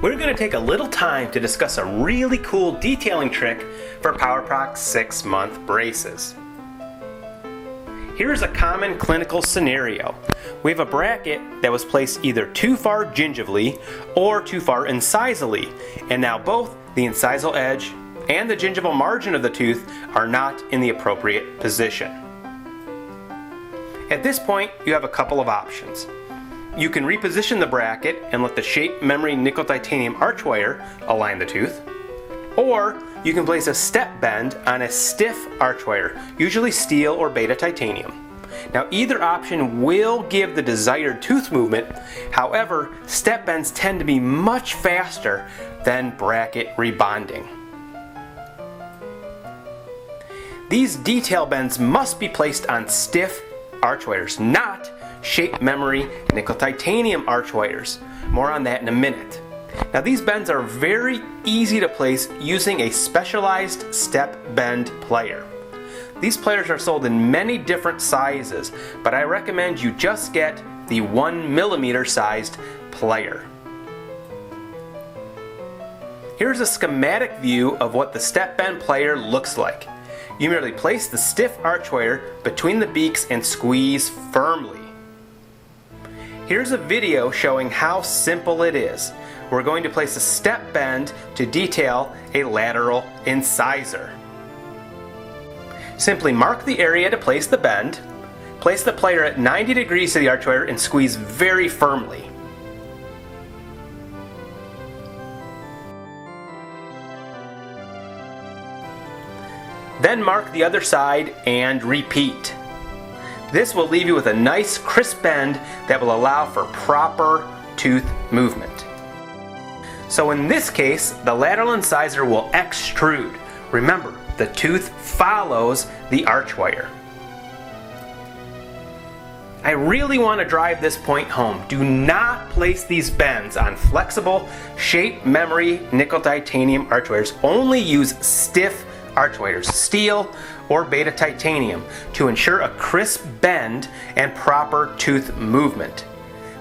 we're going to take a little time to discuss a really cool detailing trick for Powerprox 6-month braces. Here's a common clinical scenario. We have a bracket that was placed either too far gingivally or too far incisally, and now both the incisal edge and the gingival margin of the tooth are not in the appropriate position. At this point, you have a couple of options. You can reposition the bracket and let the shape memory nickel titanium arch wire align the tooth, or you can place a step bend on a stiff arch wire, usually steel or beta titanium. Now, either option will give the desired tooth movement. However, step bends tend to be much faster than bracket rebonding. These detail bends must be placed on stiff arch wires, not shape memory nickel titanium arch wires. More on that in a minute. Now, these bends are very easy to place using a specialized step bend plier. These pliers are sold in many different sizes, but I recommend you just get the 1mm sized plier. Here's a schematic view of what the step bend plier looks like. You merely place the stiff arch wire between the beaks and squeeze firmly. Here's a video showing how simple it is. We're going to place a step bend to detail a lateral incisor. Simply mark the area to place the bend, place the plier at 90 degrees to the arch wire and squeeze very firmly. Then mark the other side and repeat. This will leave you with a nice crisp bend that will allow for proper tooth movement. So in this case, the lateral incisor will extrude. Remember, the tooth follows the arch wire. I really want to drive this point home. Do not place these bends on flexible shape memory nickel titanium arch wires. Only use stiff arch wires, steel or beta titanium, to ensure a crisp bend and proper tooth movement.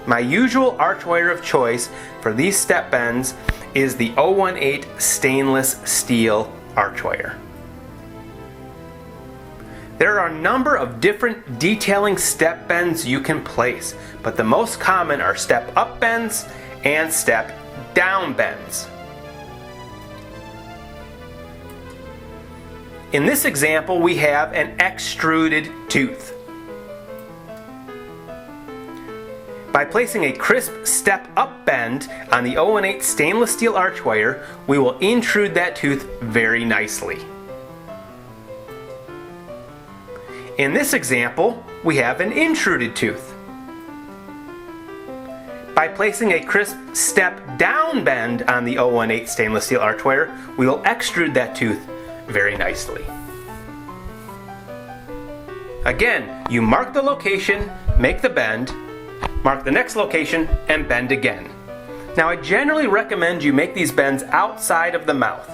My usual arch wire of choice for these step bends is the 018 stainless steel arch wire. There are a number of different detailing step bends you can place, but the most common are step up bends and step down bends. In this example, we have an extruded tooth. By placing a crisp step up bend on the 018 stainless steel arch wire, we will intrude that tooth very nicely. In this example, we have an intruded tooth. By placing a crisp step down bend on the 018 stainless steel arch wire, we will extrude that tooth very nicely. Again, you mark the location, make the bend, mark the next location, and bend again. Now, I generally recommend you make these bends outside of the mouth.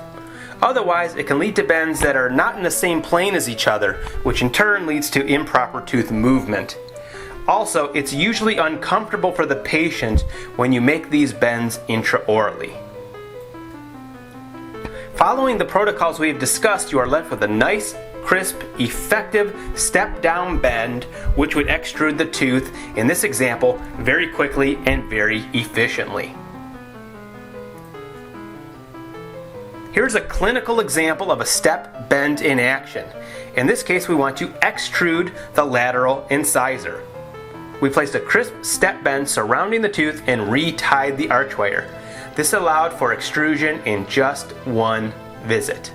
Otherwise, it can lead to bends that are not in the same plane as each other, which in turn leads to improper tooth movement. Also, it's usually uncomfortable for the patient when you make these bends intraorally. Following the protocols we have discussed, you are left with a nice, crisp, effective step-down bend, which would extrude the tooth, in this example, very quickly and very efficiently. Here's a clinical example of a step bend in action. In this case, we want to extrude the lateral incisor. We placed a crisp step bend surrounding the tooth and retied the arch wire. This allowed for extrusion in just one visit.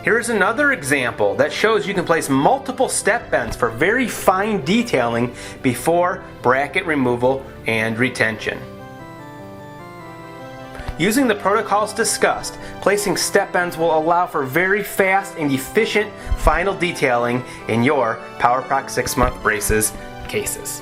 Here's another example that shows you can place multiple step bends for very fine detailing before bracket removal and retention. Using the protocols discussed, placing step bends will allow for very fast and efficient final detailing in your Powerprox 6-month braces cases.